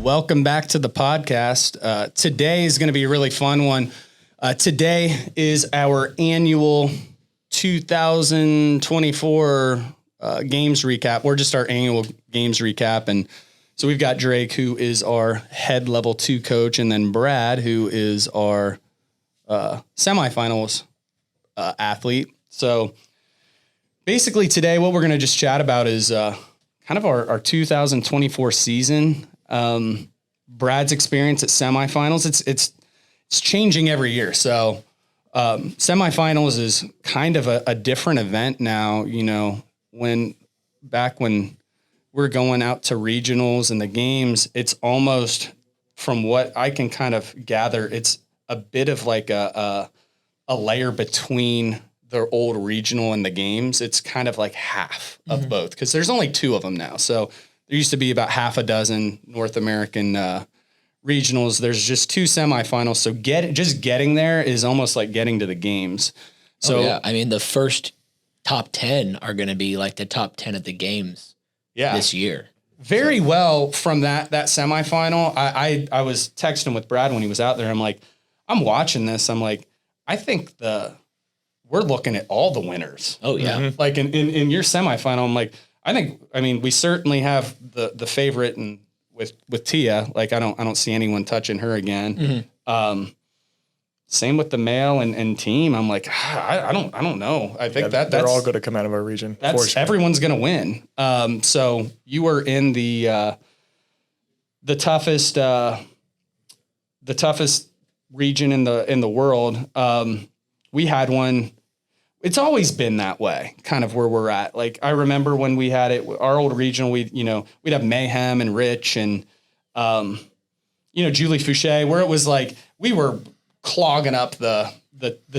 welcome back to the podcast. Today is going to be a really fun one. Today is our annual 2024 games recap. We're just our annual games recap. And so we've got Drake, who is our head level 2 coach, and then Brad, who is our semifinals athlete. So basically today, what we're going to just chat about is kind of our 2024 season. Brad's experience at semifinals. It's changing every year. So semifinals is kind of a different event now. You know, when we're going out to regionals and the games, it's almost, from what I can kind of gather, it's a bit of like a layer between the old regional and the games. It's kind of like half of both, because there's only 2 of them now. So there used to be about half a dozen North American regionals. There's just 2 semifinals. So getting there is almost like getting to the games. So yeah, I mean, the first top 10 are going to be like the top 10 at the games this year. Very well from that semifinal. I was texting with Brad when he was out there. I'm like, I'm watching this. I'm like, I think we're looking at all the winners. Oh yeah. Mm-hmm. Like in your semifinal, I'm like, I mean, we certainly have the favorite, and with Tia, like I don't see anyone touching her again. Mm-hmm. Same with the male and team. I'm like, I don't know. I think they're all going to come out of our region. Everyone's going to win. So you were in the toughest region in the world. We had one. It's always been that way, kind of where we're at. Like I remember when we had it, our old regional, we'd have Mayhem and Rich and Julie Fouché, where it was like we were clogging up the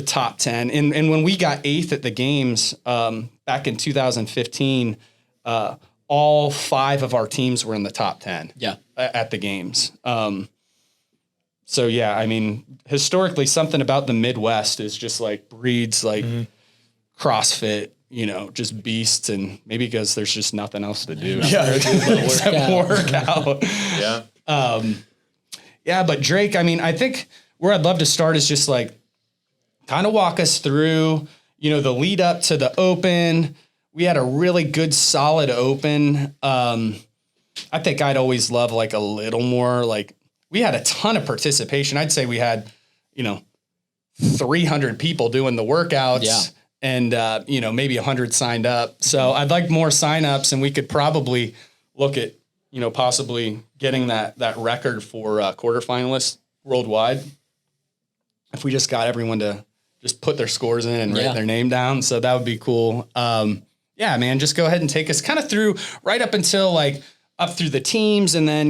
top 10. And when we got 8th at the games back in 2015, all 5 of our teams were in the top 10 at the games. So yeah, I mean, historically, something about the Midwest is just like breeds like CrossFit, just beasts, and maybe because there's just nothing else to do. Except work out. Yeah. But Drake, I mean, I think where I'd love to start is just like kind of walk us through, the lead up to the Open. We had a really good, solid Open. I think I'd always love like a little more, like we had a ton of participation. I'd say we had, 300 people doing the workouts and, maybe 100 signed up. So I'd like more signups, and we could probably look at, possibly getting that record for quarterfinalists worldwide. If we just got everyone to just put their scores in and write their name down. So that would be cool. Man, just go ahead and take us kind of through right up until like up through the teams. And then,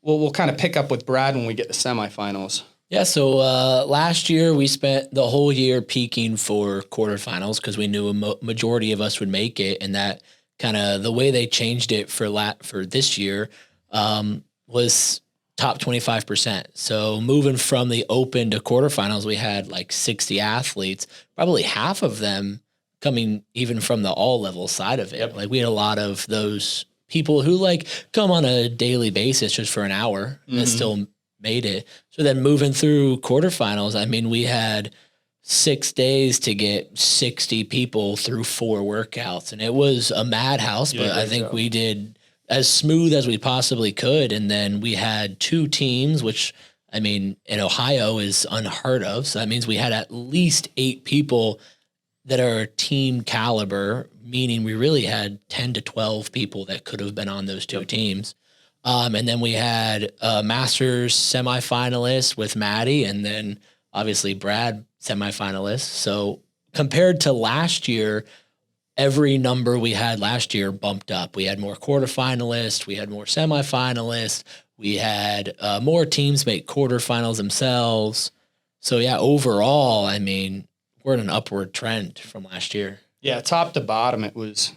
we'll kind of pick up with Brad when we get to semifinals. Yeah. So last year we spent the whole year peaking for quarterfinals because we knew a majority of us would make it. And that kind of the way they changed it for this year was top 25%. So moving from the Open to quarterfinals, we had like 60 athletes, probably half of them coming even from the all level side of it. Yep. Like we had a lot of those people who like come on a daily basis just for an hour that still made it. So then moving through quarterfinals, I mean, we had 6 days to get 60 people through 4 workouts, and it was a madhouse, but I think we did as smooth as we possibly could. And then we had 2 teams, which I mean, in Ohio is unheard of. So that means we had at least 8 people that are team caliber, meaning we really had 10 to 12 people that could have been on those 2 teams. And then we had a Masters semifinalist with Maddie, and then obviously Brad semifinalist. So compared to last year, every number we had last year bumped up. We had more quarterfinalists. We had more semifinalists. We had more teams make quarterfinals themselves. So yeah, overall, I mean, we're in an upward trend from last year. Yeah, top to bottom, it was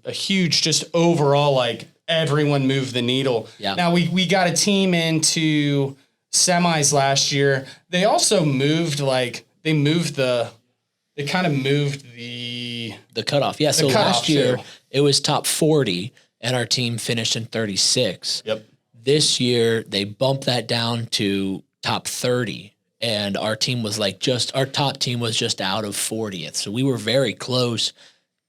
a huge, just overall, like everyone moved the needle. Yeah. Now we got a team into semis last year. They also moved the cutoff. Yeah. So last year it was top 40. and our team finished in 36. Yep. This year, they bumped that down to top 30, and our team was our top team was just out of 40th. So we were very close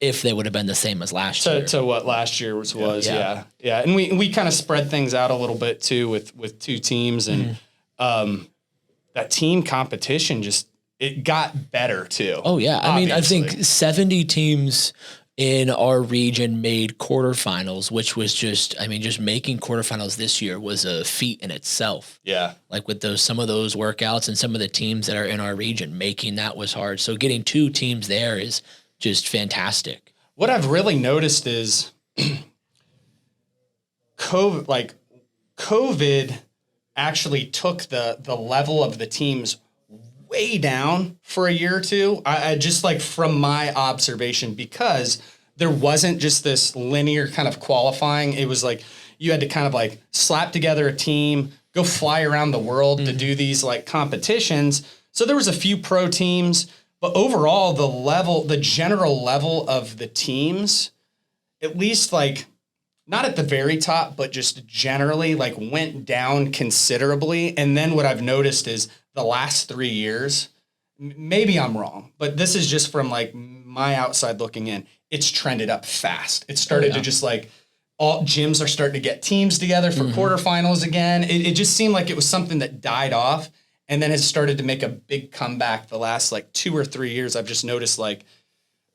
if they would have been the same as last year. To what last year was. Yeah. And we kind of spread things out a little bit too with two teams, and that team competition it got better too. Oh yeah. Obviously. I mean, I think 70 teams in our region made quarterfinals, which was just making quarterfinals this year was a feat in itself. Yeah. Like with some of those workouts and some of the teams that are in our region, making that was hard. So getting two teams there is just fantastic. What I've really noticed is COVID actually took the level of the teams way down for a year or two. I just from my observation, because there wasn't just this linear kind of qualifying. It was you had to kind of slap together a team, go fly around the world to do these competitions. So there was a few pro teams, but overall the general level of the teams, at least not at the very top, but just generally went down considerably. And then what I've noticed is the last 3 years, maybe I'm wrong, but this is just from my outside looking in, it's trended up fast. It started to just all gyms are starting to get teams together for quarterfinals again. It just seemed like it was something that died off and then has started to make a big comeback the last 2 or 3 years. I've just noticed I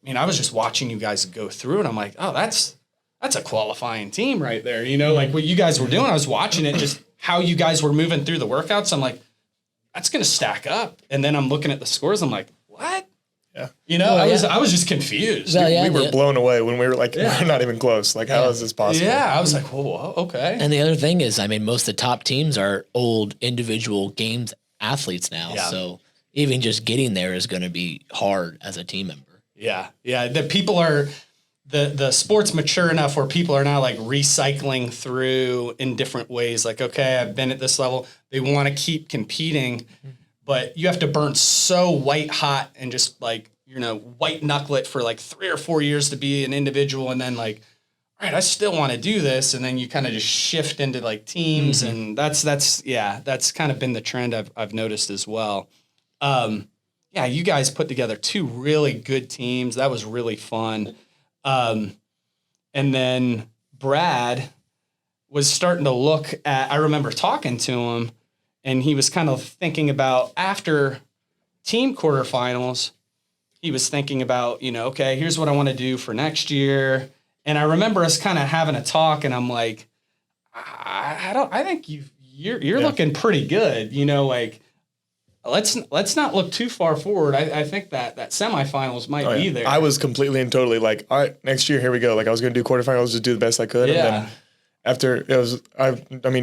was just watching you guys go through it. I'm like, oh, that's a qualifying team right there. What you guys were doing. I was watching it, just how you guys were moving through the workouts. I'm like, that's going to stack up. And then I'm looking at the scores. I'm like, what? Yeah. I was just confused. We were blown away when we were we're not even close. How is this possible? Yeah. I was like, whoa, okay. And the other thing is, most of the top teams are old individual games athletes now. Yeah. So even just getting there is going to be hard as a team member. Yeah. Yeah. The people are, the sport's mature enough where people are now recycling through in different ways. Okay, I've been at this level. They want to keep competing, but you have to burn so white hot and just white knuckle it for 3 or 4 years to be an individual. And then all right, I still want to do this. And then you kind of just shift into teams. And that's kind of been the trend I've noticed as well. You guys put together 2 really good teams. That was really fun. And then Brad was starting to look at, I remember talking to him and he was kind of thinking about after team quarterfinals, he was thinking about, okay, here's what I want to do for next year. And I remember us kind of having a talk and I'm like, I think you're looking pretty good, Let's not look too far forward. I think that semifinals might be there. I was completely and totally all right, next year, here we go. I was going to do quarterfinals, just do the best I could. Yeah. And then after it was,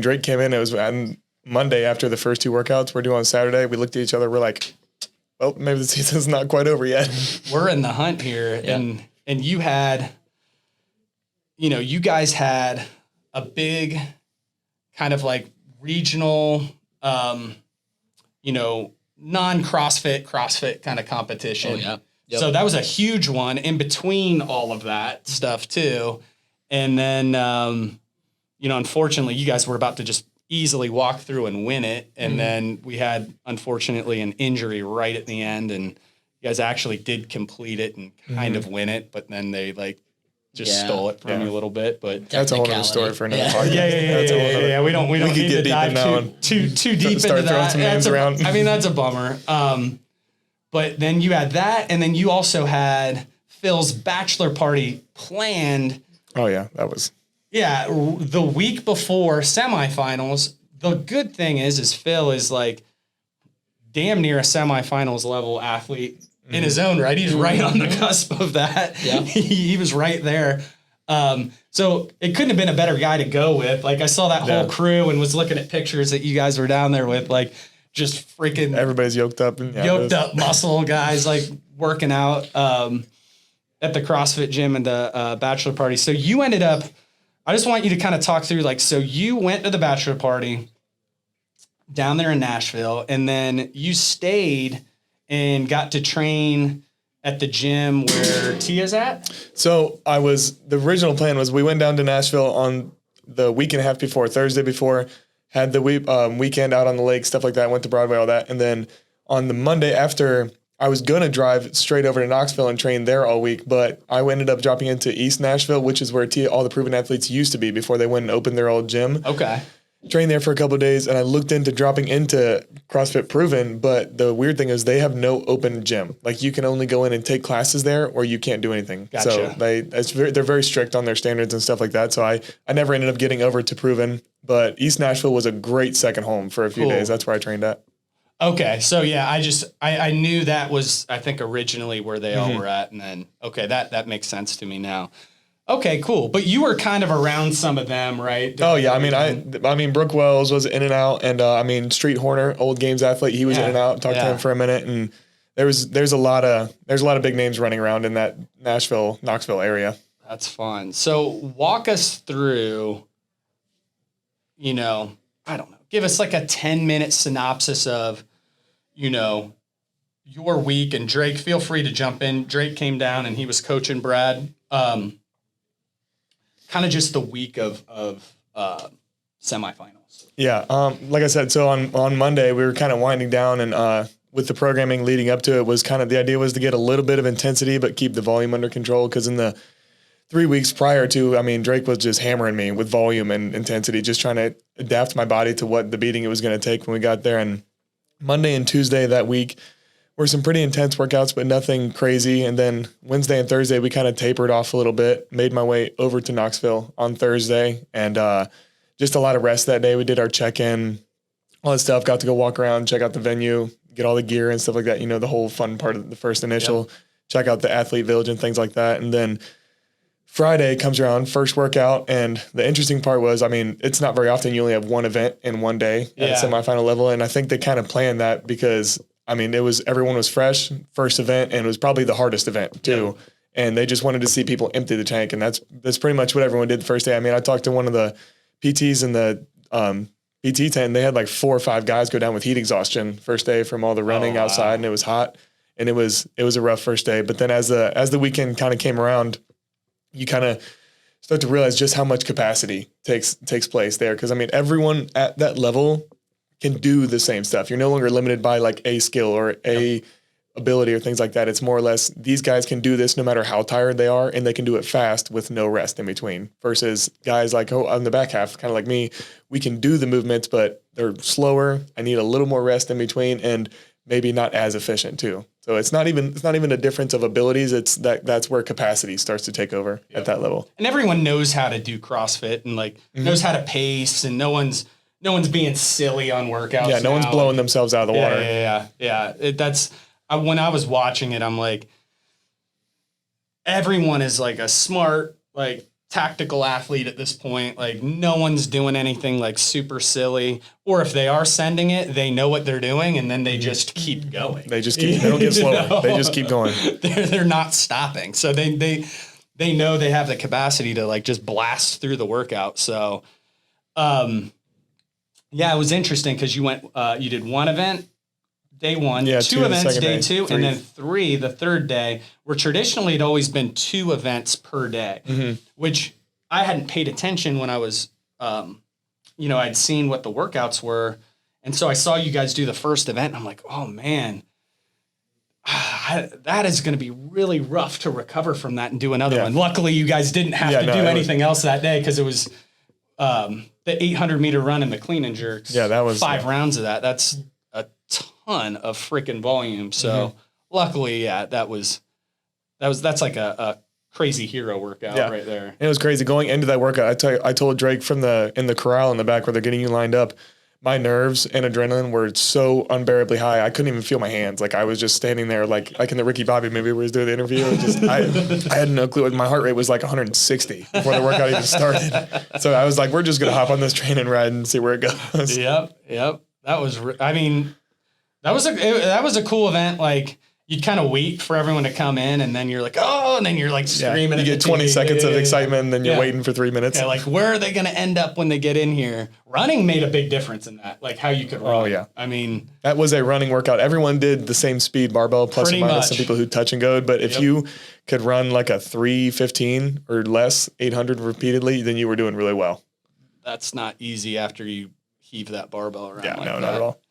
Drake came in, it was on Monday after the first 2 workouts we're doing on Saturday. We looked at each other. We're like, well, maybe the season's not quite over yet. We're in the hunt here. Yeah. And you had, you guys had a big kind of regional, non-CrossFit, CrossFit kind of competition. Oh, yeah. Yep. So that was a huge one in between all of that stuff too. And then, unfortunately you guys were about to just easily walk through and win it. And then we had, unfortunately, an injury right at the end and you guys actually did complete it and kind of win it, but then they stole it from you a little bit, but that's a whole other story for another podcast. Yeah. We don't need to dive too deep into that. Some names around. That's a bummer. But then you had that, and then you also had Phil's bachelor party planned. Oh yeah, that was. Yeah, the week before semifinals. The good thing is Phil is damn near a semifinals level athlete in his own right. He's right on the cusp of that. Yeah. He was right there. So it couldn't have been a better guy to go with. I saw that whole crew and was looking at pictures that you guys were down there with, just freaking everybody's yoked up muscle guys, working out at the CrossFit gym and the bachelor party. So you ended up, I just want you to kind of talk through so you went to the bachelor party down there in Nashville and then you stayed and got to train at the gym where Tia's at? So the original plan was we went down to Nashville on the week and a half before, Thursday before, had the weekend out on the lake, stuff like that, went to Broadway, all that. And then on the Monday after, I was going to drive straight over to Knoxville and train there all week, but I ended up dropping into East Nashville, which is where all the proven athletes used to be before they went and opened their old gym. Okay. Trained there for a couple of days, and I looked into dropping into CrossFit Proven, but the weird thing is they have no open gym. Like, you can only go in and take classes there, or you can't do anything. Gotcha. So they're very strict on their standards and stuff like that. So I never ended up getting over to Proven, but East Nashville was a great second home for a few days. That's where I trained at. Okay. So yeah, I knew that was, I think, originally where they all were at. And then, okay, that makes sense to me now. Okay, cool. But you were kind of around some of them, right? Oh yeah. I mean, Brooke Wells was in and out, and Street Horner, old games athlete, he was in and out. Talked to him for a minute, and there's a lot of big names running around in that Knoxville area. That's fun. So walk us through, I don't know, give us like a 10-minute synopsis of, your week. And Drake, feel free to jump in. Drake came down and he was coaching Brad. Kind of just the week of semifinals. Yeah. Like I said, so on Monday we were kind of winding down, and with the programming leading up to it was kind of the idea was to get a little bit of intensity, but keep the volume under control. Cause in the 3 weeks prior to, Drake was just hammering me with volume and intensity, just trying to adapt my body to what the beating it was going to take when we got there. And Monday and Tuesday that week were some pretty intense workouts, but nothing crazy. And then Wednesday and Thursday, we kind of tapered off a little bit, made my way over to Knoxville on Thursday, and just a lot of rest that day. We did our check-in, all that stuff, got to go walk around, check out the venue, get all the gear and stuff like that. The whole fun part of the first initial, check out the athlete village and things like that. And then Friday comes around, first workout, and the interesting part was, it's not very often you only have one event in one day at a semifinal level, and I think they kind of planned that because everyone was fresh, first event, and it was probably the hardest event too. Yeah. And they just wanted to see people empty the tank. And that's pretty much what everyone did the first day. I talked to one of the PTs in the PT tent. They had like 4 or 5 guys go down with heat exhaustion first day from all the running outside, and it was hot, and it was a rough first day. But then as the weekend kind of came around, you kind of start to realize just how much capacity takes place there. Cause everyone at that level can do the same stuff. You're no longer limited by like a skill or a ability or things like that. It's more or less these guys can do this no matter how tired they are, and they can do it fast with no rest in between, versus guys like on the back half, kind of like me, we can do the movements, but they're slower. I need a little more rest in between, and maybe not as efficient too. So it's not even a difference of abilities. It's that's where capacity starts to take over at that level. And everyone knows how to do CrossFit and knows how to pace, and no one's being silly on workouts. Yeah, no one's blowing themselves out of the water. Yeah. That's when I was watching it, I'm like, everyone is like a smart, like tactical athlete at this point. Like no one's doing anything like super silly, or if they are sending it, they know what they're doing, and then they just keep going. They don't get slower. They just keep going. They're not stopping. So they know they have the capacity to like just blast through the workout. So, yeah, it was interesting because you did one event day one, 2 events day 2, 3. And then 3 the third day, where traditionally it'd always been 2 events per day, which I hadn't paid attention when I was, I'd seen what the workouts were. And so I saw you guys do the first event, and I'm like, oh man, that is going to be really rough to recover from that and do another one. Luckily, you guys didn't have to do anything else that day, because it was the 800-meter run and the clean and jerks. Yeah, that was 5 rounds of that. That's a ton of freaking volume. So luckily, that's like a crazy hero workout right there. And it was crazy going into that workout. I told Drake in the corral in the back where they're getting you lined up, my nerves and adrenaline were so unbearably high. I couldn't even feel my hands. Like I was just standing there, like in the Ricky Bobby movie where he was doing the interview. I had no clue. My heart rate was like 160 before the workout even started. So I was like, we're just going to hop on this train and ride and see where it goes. Yep. That was, that was a cool event. Like, you'd kind of wait for everyone to come in, and then you're like, oh, and then you're like screaming. You get 20 seconds of excitement, and then you're waiting for 3 minutes. Yeah, like where are they going to end up when they get in here? Running made a big difference in that, like how you could run. Oh, yeah. I mean, that was a running workout. Everyone did the same speed barbell, plus or minus some people who touch and go. But if you could run like a 3:15 or less, 800 repeatedly, then you were doing really well. That's not easy after you heave that barbell around. Yeah, like no, that. not at all.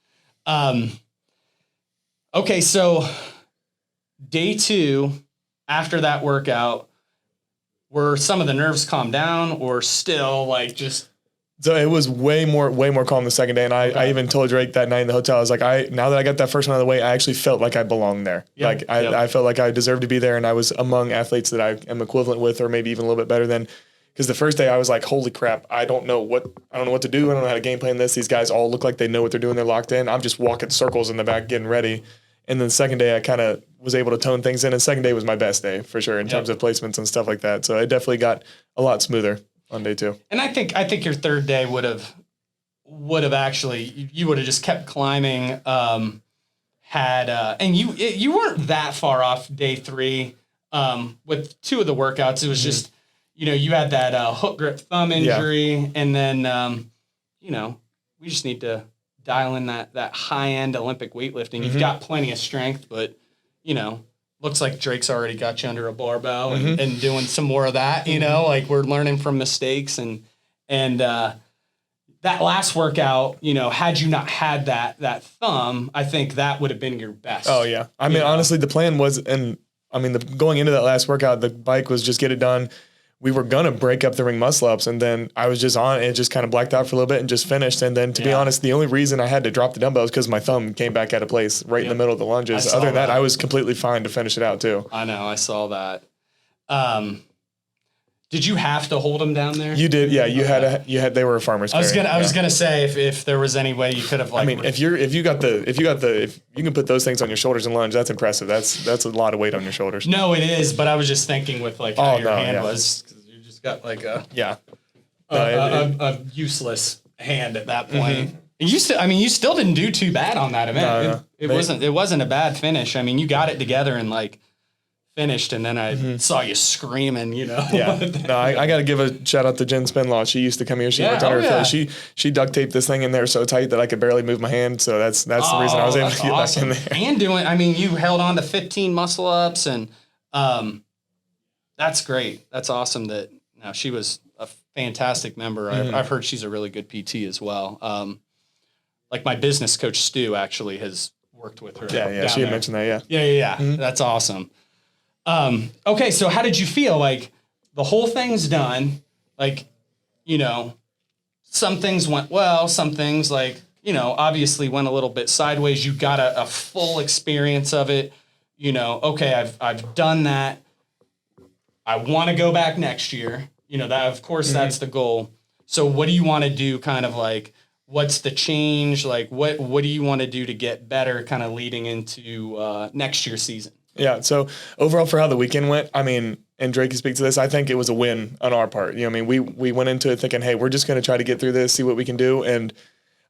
Okay, so day 2, after that workout, were some of the nerves calmed down or still like just? So it was way more calm the second day. And I even told Drake that night in the hotel, I was like, now that I got that first one out of the way, I actually felt like I belonged there. Yep. I felt like I deserved to be there. And I was among athletes that I am equivalent with, or maybe even a little bit better than. Because the first day I was like, holy crap, I don't know what to do. I don't know how to game plan this. These guys all look like they know what they're doing. They're locked in. I'm just walking circles in the back, getting ready. And then the second day I kind of was able to tone things in. And second day was my best day for sure in terms of placements and stuff like that. So it definitely got a lot smoother on day 2. And I think your third day would have actually, you would have just kept climbing, and you weren't that far off day 3, with 2 of the workouts. It was just, you had that, hook grip thumb injury, and then, we just need to dial in that high end Olympic weightlifting. You've got plenty of strength, but, looks like Drake's already got you under a barbell and doing some more of that, like we're learning from mistakes and that last workout, had you not had that thumb, I think that would have been your best. Oh yeah. I mean, honestly, the plan was, going into that last workout, the bike was just get it done. We were going to break up the ring muscle ups, and then I was just on it, just kind of blacked out for a little bit and just finished. And then to be honest, the only reason I had to drop the dumbbells because my thumb came back out of place right in the middle of the lunges. Other than that, I was completely fine to finish it out too. I know. I saw that. Did you have to hold them down there? You did. Yeah. You had, they were a farmer's carry. I was going to say if there was any way you could have if you can put those things on your shoulders and lunge, that's impressive. That's a lot of weight on your shoulders. No, it is. But I was just thinking with how your hand was, because you just got like a useless hand at that point. You still didn't do too bad on that event. It wasn't a bad finish. I mean, you got it together and finished, and then I saw you screaming, Yeah. No, I got to give a shout out to Jen Spinlaw. She used to come here. She worked on her affiliate. She duct taped this thing in there so tight that I could barely move my hand. So that's the reason I was able to get back in there. And you held on to 15 muscle ups, and that's great. That's awesome. She was a fantastic member. I've heard she's a really good PT as well. Like my business coach Stu actually has worked with her. Yeah. She had mentioned that. Yeah. That's awesome. Okay, so how did you feel? Like the whole thing's done. Like, some things went well, some things obviously went a little bit sideways. You got a full experience of it. Okay, I've done that. I want to go back next year. That of course that's the goal. So what do you want to do? Kind of like, what's the change? Like what do you want to do to get better kind of leading into next year's season? Yeah. So overall for how the weekend went, and Drake can speak to this, I think it was a win on our part. We went into it thinking, hey, we're just going to try to get through this, see what we can do. And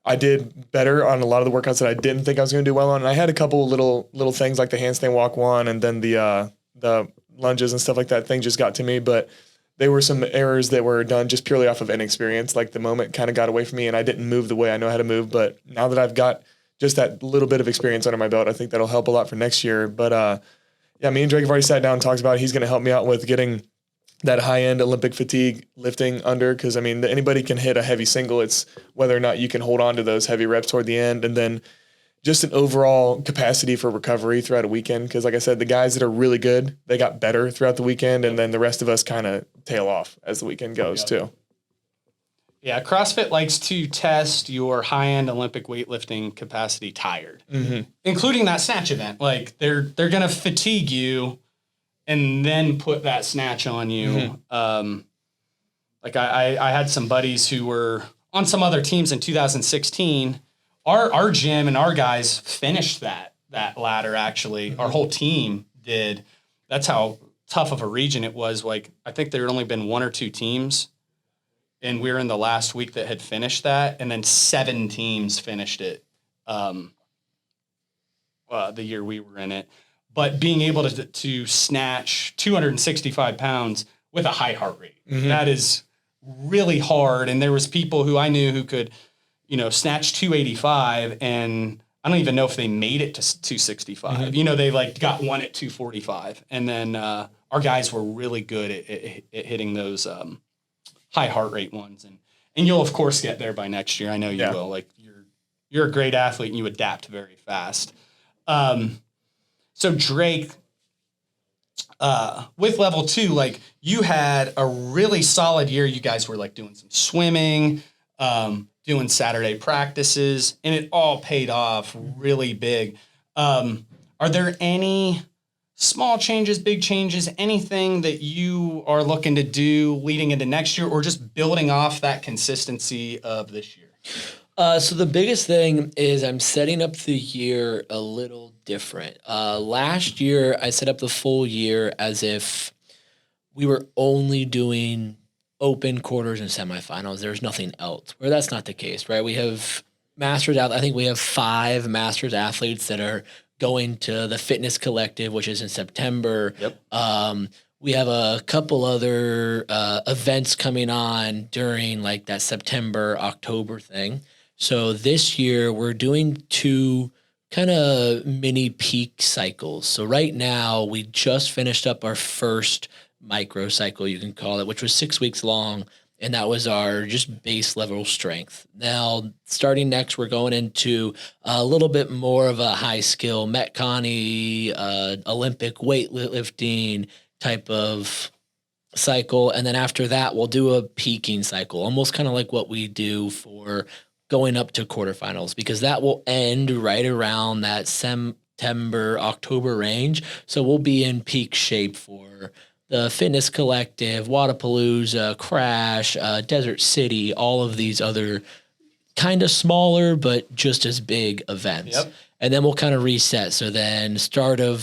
I did better on a lot of the workouts that I didn't think I was going to do well on. And I had a couple little things like the handstand walk one, and then the lunges and stuff like that. Things just got to me, but there were some errors that were done just purely off of inexperience. Like the moment kind of got away from me and I didn't move the way I know how to move. But now that I've got just that little bit of experience under my belt, I think that'll help a lot for next year. But me and Drake have already sat down and talked about it. He's going to help me out with getting that high-end Olympic fatigue lifting under, because, anybody can hit a heavy single. It's whether or not you can hold on to those heavy reps toward the end, and then just an overall capacity for recovery throughout a weekend. Because like I said, the guys that are really good, they got better throughout the weekend, and then the rest of us kind of tail off as the weekend goes too. Yeah, CrossFit likes to test your high-end Olympic weightlifting capacity tired, including that snatch event. Like they're gonna fatigue you, and then put that snatch on you. Like I had some buddies who were on some other teams in 2016. Our gym and our guys finished that ladder. Actually, our whole team did. That's how tough of a region it was. Like I think there had only been 1 or 2 teams. And we were in the last week that had finished that, and then 7 teams finished it the year we were in it. but being able to snatch 265 pounds with a high heart rate, that is really hard. And there was people who I knew who could, snatch 285, and I don't even know if they made it to 265. They like got one at 245. And then our guys were really good at hitting those high heart rate ones. And you'll, of course, get there by next year. I know you will. Like, you're a great athlete, and you adapt very fast. So Drake, with level 2, like, you had a really solid year. You guys were like doing some swimming, doing Saturday practices, and it all paid off really big. Are there any small changes, big changes, anything that you are looking to do leading into next year, or just building off that consistency of this year? So the biggest thing is I'm setting up the year a little different. Last year, I set up the full year as if we were only doing open, quarters, and semifinals. There's nothing else, where that's not the case, right? We have masters out. I think we have 5 masters athletes that are going to the Fitness Collective, which is in September. Yep. We have a couple other events coming on during like that September, October thing. So this year we're doing 2 kind of mini peak cycles. So right now we just finished up our first micro cycle, you can call it, which was 6 weeks long. And that was our just base level strength. Now, starting next, we're going into a little bit more of a high skill Metcon-y, Olympic weightlifting type of cycle. And then after that, we'll do a peaking cycle, almost kind of like what we do for going up to quarterfinals, because that will end right around that September, October range. So we'll be in peak shape for the Fitness Collective, Wadapalooza, Crash, Desert City, all of these other kind of smaller but just as big events. Yep. And then we'll kind of reset. So then start of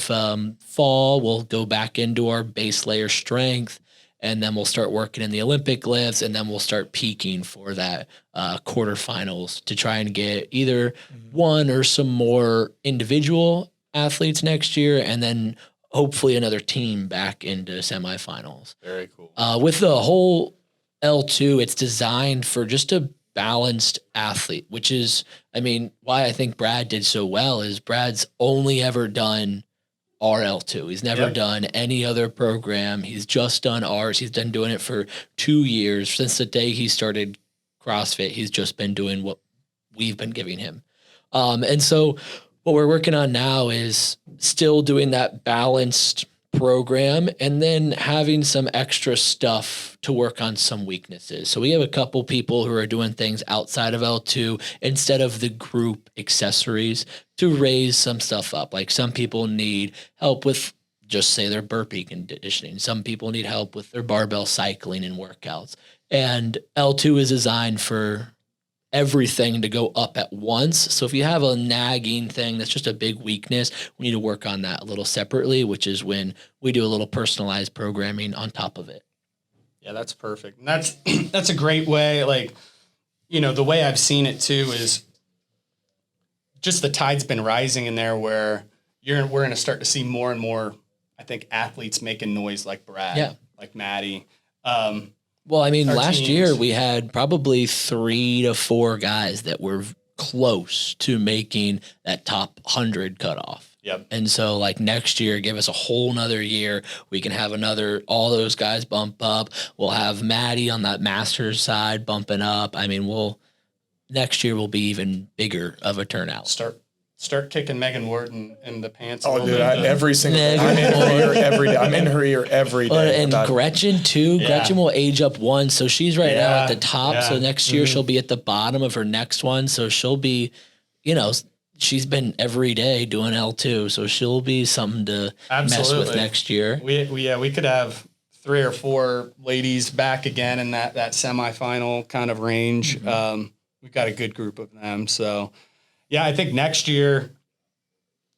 fall, we'll go back into our base layer strength, and then we'll start working in the Olympic lifts, and then we'll start peaking for that quarterfinals to try and get either one or some more individual athletes next year, and then hopefully another team back into semifinals. Very cool. With the whole L2, it's designed for just a balanced athlete, which is, why I think Brad did so well is Brad's only ever done our L2. He's never done any other program. He's just done ours. He's been doing it for 2 years. Since the day he started CrossFit, he's just been doing what we've been giving him. And so what we're working on now is still doing that balanced program and then having some extra stuff to work on some weaknesses. So we have a couple people who are doing things outside of L2 instead of the group accessories to raise some stuff up. Like some people need help with just say their burpee conditioning. Some people need help with their barbell cycling and workouts. And L2 is designed for everything to go up at once. So if you have a nagging thing that's just a big weakness, we need to work on that a little separately, which is when we do a little personalized programming on top of it. Yeah, that's perfect. And that's a great way. Like, the way I've seen it too is just the tide's been rising in there where we're going to start to see more and more, I think, athletes making noise like Brad, like Maddie. Well, last year we had probably 3 to 4 guys that were close to making that top 100 cutoff. Yep. And so like next year, give us a whole nother year. We can have all those guys bump up. We'll have Maddie on that masters side bumping up. Next year will be even bigger of a turnout. Start kicking Megan Wharton in the pants. Oh, dude, every single day. I'm in her ear every day. I'm in her ear every day. And Gretchen, too. Yeah. Gretchen will age up 1. So she's right now at the top. Yeah. So next year she'll be at the bottom of her next one. So she'll be, she's been every day doing L2. So she'll be something to mess with next year. We could have 3 or 4 ladies back again in that semifinal kind of range. Mm-hmm. We've got a good group of them. So, yeah, I think next year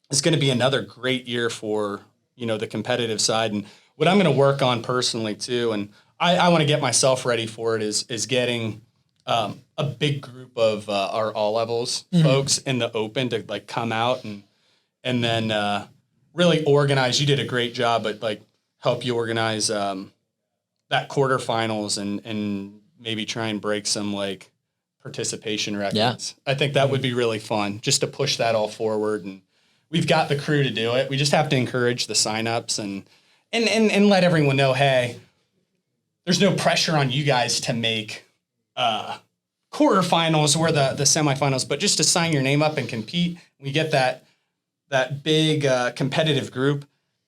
is going to be another great year for, the competitive side. And what I'm going to work on personally too, and I want to get myself ready for it, is getting a big group of our all levels folks in the open to like come out and then really organize. You did a great job, but like help you organize that quarterfinals and maybe try and break some like participation records. Yeah. I think that would be really fun just to push that all forward. And we've got the crew to do it. We just have to encourage the signups and let everyone know, hey, there's no pressure on you guys to make quarterfinals or the semifinals, but just to sign your name up and compete. We get that big competitive group.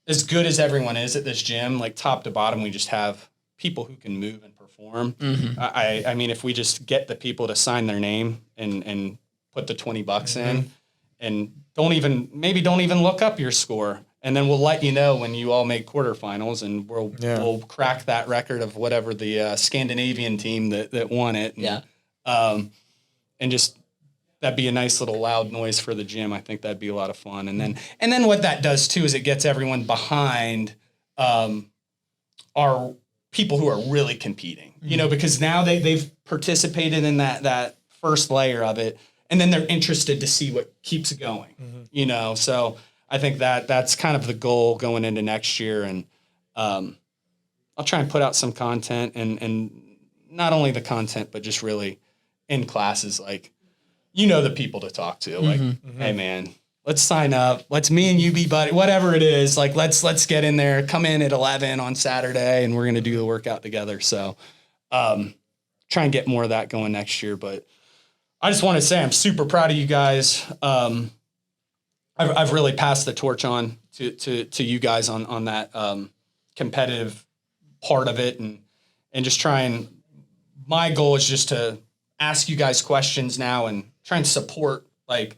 As good as everyone is at this gym, like top to bottom, we just have people who can move and perform. I mean, if we just get the people to sign their name and put the $20 in, and don't even look up your score, and then we'll let you know when you all make quarterfinals, and we'll crack that record of whatever the Scandinavian team that won it. And, and just that'd be a nice little loud noise for the gym. I think that'd be a lot of fun. And then what that does too is it gets everyone behind our people who are really competing, you know, because now they've participated in that first layer of it, and then they're interested to see what keeps it going, you know? So I think that's kind of the goal going into next year. And I'll try and put out some content and not only the content, but just really in classes, like, you know, the people to talk to, like, hey man, let's sign up. Let's me and you be buddy, whatever it is. Like, let's get in there, come in at 11 on Saturday, and we're going to do the workout together. So, try and get more of that going next year. But I just want to say, I'm super proud of you guys. I've really passed the torch on to you guys on that, competitive part of it, and just my goal is just to ask you guys questions now and try and support like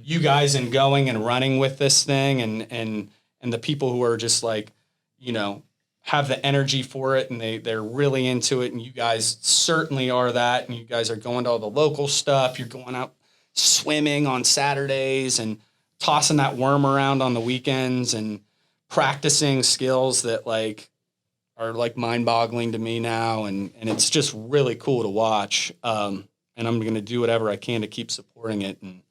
you guys in going and running with this thing, and the people who are just like, you know, have the energy for it, and they're really into it. And you guys certainly are that. And you guys are going to all the local stuff. You're going out swimming on Saturdays and tossing that worm around on the weekends and practicing skills that like are like mind boggling to me now. And it's just really cool to watch. And I'm going to do whatever I can to keep supporting it. And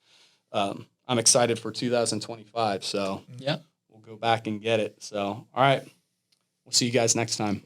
I'm excited for 2025. So yeah, we'll go back and get it. So, all right. We'll see you guys next time.